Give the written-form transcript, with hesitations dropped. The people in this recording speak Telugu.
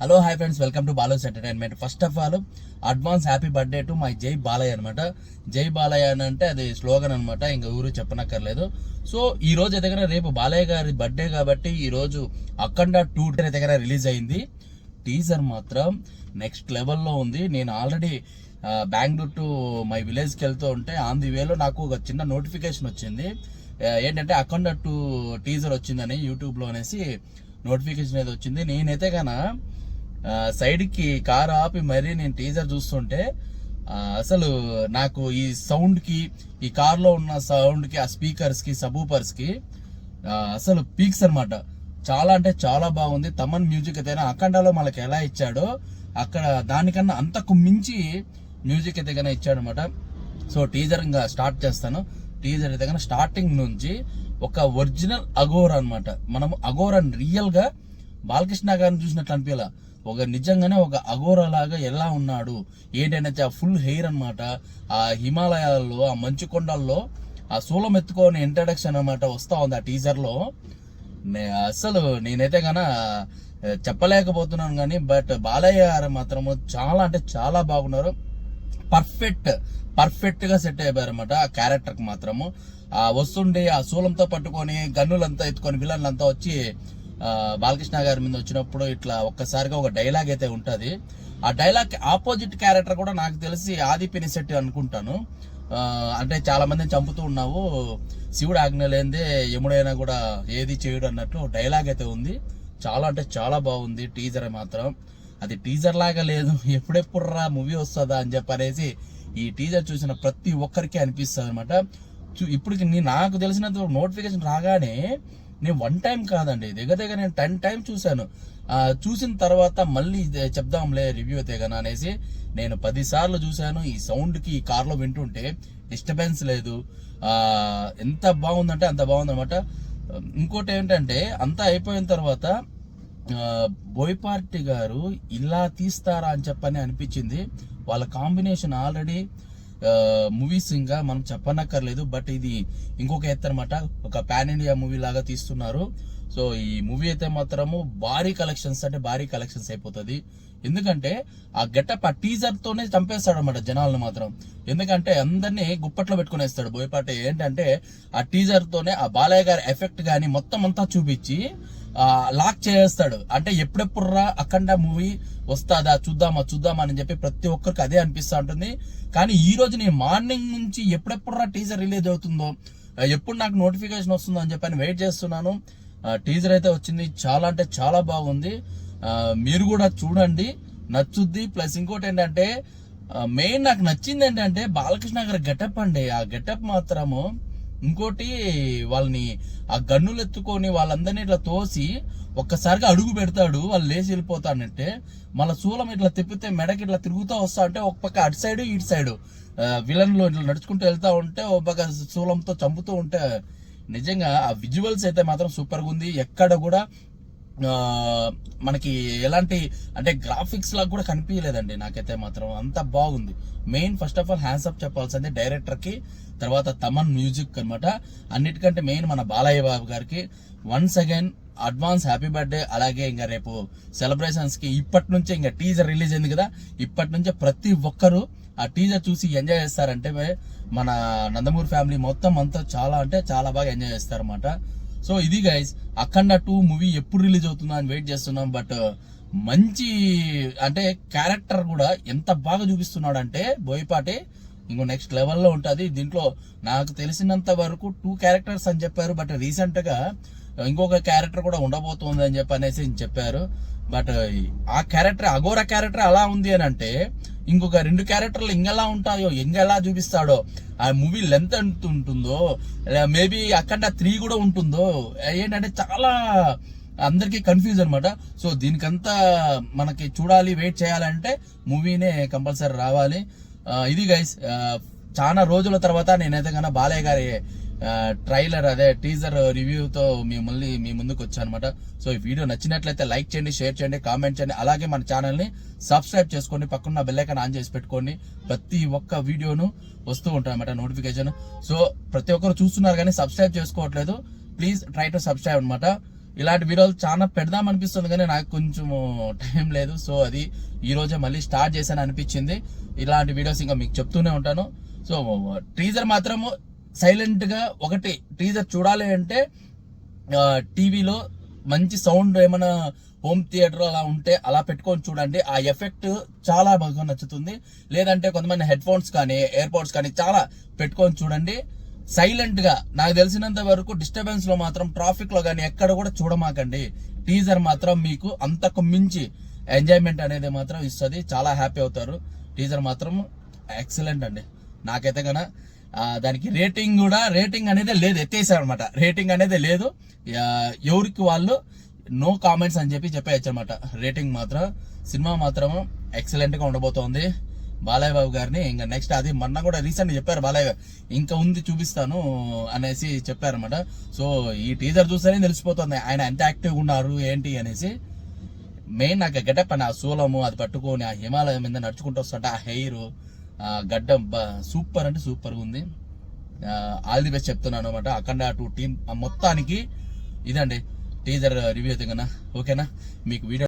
Hello hi friends, welcome to Balu's entertainment. First of all advance happy birthday to my జై బాలయ్య అనమాట. జై బాలయ్య అని అంటే అది స్లోగన్ అనమాట, ఇంకా ఊరు చెప్పనక్కర్లేదు. సో ఈ రోజు అయితే రేపు బాలయ్య గారి బర్త్డే కాబట్టి ఈ రోజు అఖండ 2 అయితే రిలీజ్ అయింది. టీజర్ మాత్రం నెక్స్ట్ లెవెల్లో ఉంది. నేను ఆల్రెడీ బెంగళూరు టు మై విలేజ్కి వెళ్తూ ఉంటే ఆన్ ది వేలో నాకు ఒక చిన్న నోటిఫికేషన్ వచ్చింది. ఏంటంటే అఖండ 2 టీజర్ వచ్చిందని యూట్యూబ్లో అనేసి నోటిఫికేషన్ అయితే వచ్చింది. నేనైతే కన్నా సైడ్కి కార్ ఆపి మరీ నేను టీజర్ చూస్తుంటే అసలు నాకు ఈ సౌండ్కి, ఈ కార్లో ఉన్న సౌండ్కి, ఆ స్పీకర్స్కి, సబూపర్స్కి అసలు పీక్స్ అనమాట. చాలా అంటే చాలా బాగుంది. తమన్ మ్యూజిక్ అయితే అఖండలో మనకి ఎలా ఇచ్చాడో అక్కడ దానికన్నా అంతకు మించి మ్యూజిక్ అయితే కన్నా ఇచ్చాడు అనమాట. సో టీజర్ ఇంకా స్టార్ట్ చేస్తాను. టీజర్ అయితే కన్నా స్టార్టింగ్ నుంచి ఒక ఒరిజినల్ అఘోరా అనమాట. మనం అఘోరాని రియల్ గా బాలకృష్ణ గారిని చూసినట్లు అనిపించాల. ఒక నిజంగానే ఒక అఘోరా లాగా ఎలా ఉన్నాడు ఏంటంటే ఆ ఫుల్ హెయిర్ అనమాట. ఆ హిమాలయాల్లో, ఆ మంచు కొండల్లో ఆ శూలం ఎత్తుకొని ఇంట్రడక్షన్ అనమాట వస్తా ఉంది ఆ టీజర్ లో. అసలు నేనైతే కన్నా చెప్పలేకపోతున్నాను కానీ, బట్ బాలయ్య గారు మాత్రము చాలా అంటే చాలా బాగున్నారు. పర్ఫెక్ట్ గా సెట్ అయిపోయారు అనమాట ఆ క్యారెక్టర్ కి మాత్రము. వస్తుండే ఆ శూలంతో పట్టుకొని గన్నులంతా ఎత్తుకొని విలన్లంతా వచ్చి బాలకృష్ణ గారి మీద వచ్చినప్పుడు ఇట్లా ఒక్కసారిగా ఒక డైలాగ్ అయితే ఉంటది. ఆ డైలాగ్ ఆపోజిట్ క్యారెక్టర్ కూడా నాకు తెలిసి ఆది పినిశెట్టి అనుకుంటాను. అంటే చాలా మందిని చంపుతూ ఉన్నావు, శివుడు ఆజ్ఞ లేనిదే యముడైనా కూడా ఏది చేయడు అన్నట్లు డైలాగ్ అయితే ఉంది. చాలా అంటే చాలా బాగుంది టీజర్ మాత్రం. అది టీజర్ లాగా లేదు, ఎప్పుడెప్పుడురా మూవీ వస్తుందా అని చెప్పనేసి ఈ టీజర్ చూసిన ప్రతి ఒక్కరికి అనిపిస్తుంది అనమాట. ఇప్పటికి నాకు తెలిసినంత నోటిఫికేషన్ రాగానే నేను 1 టైం కాదండి, దగ్గర నేను 10 టైమ్స్ చూశాను. చూసిన తర్వాత మళ్ళీ చెప్దాంలే రివ్యూ అయితే కదా అనేసి నేను 10 సార్లు చూశాను. ఈ సౌండ్కి ఈ కార్లో వింటుంటే డిస్టర్బెన్స్ లేదు. ఎంత బాగుందంటే అంత బాగుందనమాట. ఇంకోటి ఏంటంటే అంతా అయిపోయిన తర్వాత బోయపాటి గారు ఇలా తీస్తారా అని చెప్పని అనిపించింది. వాళ్ళ కాంబినేషన్ ఆల్రెడీ మూవీస్ ఇంకా మనం చెప్పనక్కర్లేదు. బట్ ఇది ఇంకొక ఎత్తు అనమాట, ఒక పాన్ ఇండియా మూవీ లాగా తీస్తున్నారు. సో ఈ మూవీ అయితే మాత్రము భారీ కలెక్షన్స్ అయిపోతుంది. ఎందుకంటే ఆ గెటప్ ఆ టీజర్ తోనే చంపేస్తాడు అనమాట జనాలను మాత్రం. ఎందుకంటే అందరినీ గుప్పట్లో పెట్టుకునేస్తాడు బోయపాటి. ఏంటంటే ఆ టీజర్ తోనే ఆ బాలయ్య గారి ఎఫెక్ట్ గానీ మొత్తం అంతా చూపించి లాక్ చేస్తాడు. అంటే ఎప్పుడెప్పుడురా అఖండ మూవీ వస్తుందా, చూద్దామా అని చెప్పి ప్రతి ఒక్కరికి అదే అనిపిస్తూ ఉంటుంది. కానీ ఈ రోజు నేను మార్నింగ్ నుంచి ఎప్పుడెప్పుడురా టీజర్ రిలీజ్ అవుతుందో, ఎప్పుడు నాకు నోటిఫికేషన్ వస్తుందో అని చెప్పి వెయిట్ చేస్తున్నాను. టీజర్ అయితే వచ్చింది, చాలా అంటే చాలా బాగుంది. మీరు కూడా చూడండి, నచ్చుద్ది. ప్లస్ ఇంకోటి ఏంటంటే మెయిన్ నాకు నచ్చింది ఏంటంటే బాలకృష్ణ గారి గెటప్ అండి. ఆ గెటప్ మాత్రము ఇంకోటి వాళ్ళని ఆ గన్నులు ఎత్తుకొని వాళ్ళందరినీ ఇట్లా తోసి ఒక్కసారిగా అడుగు పెడతాడు, వాళ్ళు లేచి వెళ్ళిపోతానంటే మళ్ళీ శూలం ఇట్లా తిప్పితే మెడకి ఇట్లా తిరుగుతూ వస్తా ఉంటే ఒక పక్క అటు సైడ్ ఇటు సైడ్ విలన్లు ఇట్లా నడుచుకుంటూ వెళ్తా ఉంటే ఒక పక్క శూలంతో చంపుతూ ఉంటే నిజంగా ఆ విజువల్స్ అయితే మాత్రం సూపర్గా ఉంది. ఎక్కడ కూడా మనకి ఎలాంటి అంటే గ్రాఫిక్స్ లాగా కూడా కనిపించలేదండి నాకైతే మాత్రం. అంత బాగుంది. Main first of all hands up చెప్పాల్సింది డైరెక్టర్ కి, తర్వాత తమన్ మ్యూజిక్ అనమాట. అన్నిటికంటే మెయిన్ మన బాలయ్య బాబు గారికి once again advance happy birthday. అలాగే ఇంకా రేపు సెలబ్రేషన్స్ కి ఇప్పటి నుంచే ఇంకా టీజర్ రిలీజ్ అయింది కదా, ఇప్పటి నుంచే ప్రతి ఒక్కరు ఆ టీజర్ చూసి ఎంజాయ్ చేస్తారంటే మన నందమూరి ఫ్యామిలీ మొత్తం అంతా చాలా అంటే చాలా బాగా ఎంజాయ్ చేస్తారన్నమాట. సో ఇది గైస్, అఖండ 2 మూవీ ఎప్పుడు రిలీజ్ అవుతుందో అని వెయిట్ చేస్తున్నాం. బట్ మంచి అంటే క్యారెక్టర్ కూడా ఎంత బాగా చూపిస్తున్నాడు అంటే బోయపాటి ఇంకో నెక్స్ట్ లెవెల్లో ఉంటుంది. దీంట్లో నాకు తెలిసినంత వరకు 2 క్యారెక్టర్స్ అని చెప్పారు. బట్ రీసెంట్ గా ఇంకొక క్యారెక్టర్ కూడా ఉండబోతుంది అని చెప్పి అనేసి చెప్పారు. బట్ ఆ క్యారెక్టర్ అఘోరా క్యారెక్టర్ అలా ఉంది అని అంటే ఇంకొక 2 క్యారెక్టర్లు ఇంకెలా ఉంటాయో, ఇంకెలా చూపిస్తాడో, ఆ మూవీ లెంత్ ఎంత ఉంటుందో, మేబీ అఖండ 3 కూడా ఉంటుందో ఏంటంటే చాలా అందరికీ కన్ఫ్యూజ్ అనమాట. సో దీనికంతా మనకి చూడాలి, వెయిట్ చేయాలంటే మూవీనే కంపల్సరీ రావాలి. ఇది గైస్, చాలా రోజుల తర్వాత నేనైతే కన్నా బాలయ్య గారి ట్రైలర్ అదే టీజర్ రివ్యూతో మళ్ళీ మీ ముందుకు వచ్చాను అనమాట. సో ఈ వీడియో నచ్చినట్లయితే లైక్ చేయండి, షేర్ చేయండి, కామెంట్ చేయండి. అలాగే మన ఛానల్ని సబ్స్క్రైబ్ చేసుకోండి, పక్కన బెల్ ఐకాన్ ఆన్ చేసి పెట్టుకోండి. ప్రతి ఒక్క వీడియోను వస్తూ ఉంటాయి అనమాట నోటిఫికేషన్. సో ప్రతి ఒక్కరు చూస్తున్నారు కానీ సబ్స్క్రైబ్ చేసుకోవట్లేదు, ప్లీజ్ ట్రై టు సబ్స్క్రైబ్ అనమాట. ఇలాంటి వీడియోలు చాలా పెడదాం అనిపిస్తుంది కానీ నాకు కొంచెం టైం లేదు. సో అది ఈ రోజే మళ్ళీ స్టార్ట్ చేశాను అనిపించింది. ఇలాంటి వీడియోస్ ఇంకా మీకు చెప్తూనే ఉంటాను. సో టీజర్ మాత్రము సైలెంట్ గా ఒకటి టీజర్ చూడాలి అంటే టీవీలో మంచి సౌండ్ ఏమైనా హోమ్ థియేటర్ అలా ఉంటే అలా పెట్టుకొని చూడండి. ఆ ఎఫెక్ట్ చాలా బాగా నచ్చుతుంది. లేదంటే కొంతమంది హెడ్ ఫోన్స్ కానీ ఎయిర్ పోడ్స్ కానీ చాలా పెట్టుకొని చూడండి. సైలెంట్ గా నాకు తెలిసినంత వరకు డిస్టర్బెన్స్ లో మాత్రం ట్రాఫిక్ లో కానీ ఎక్కడ కూడా చూడమాకండి. టీజర్ మాత్రం మీకు అంతకు మించి ఎంజాయ్మెంట్ అనేది మాత్రం ఇస్తుంది. చాలా హ్యాపీ అవుతారు. టీజర్ మాత్రం ఎక్సలెంట్ అండి. నాకైతే కన్నా దానికి రేటింగ్ అనేది లేదు, ఎత్తేసారు అనమాట. రేటింగ్ అనేది లేదు, ఎవరికి వాళ్ళు నో కామెంట్స్ అని చెప్పేయచ్చు అనమాట. రేటింగ్ మాత్రం సినిమా మాత్రం ఎక్సలెంట్ గా ఉండబోతోంది. బాలయ్య బాబు గారిని ఇంకా నెక్స్ట్ అది మొన్న కూడా రీసెంట్ చెప్పారు బాలయ్య గారు, ఇంకా ఉంది చూపిస్తాను అనేసి చెప్పారనమాట. సో ఈ టీజర్ చూస్తేనే తెలిసిపోతుంది ఆయన ఎంత యాక్టివ్గా ఉన్నారు ఏంటి అనేసి. మెయిన్ నాకు గెటప్ అని ఆ సూలము అది పట్టుకొని ఆ హిమాలయం మీద నడుచుకుంటూ వస్తుంటే ఆ హెయిర్ గడ్డం సూపర్ అంటే సూపర్గా ఉంది. ఆల్ ది బెస్ట్ చెప్తున్నాను అనమాట. అఖండ 2 టీం మొత్తానికి ఇదండి టీజర్ రివ్యూ అయితే కన్నా. ఓకేనా, మీకు వీడియో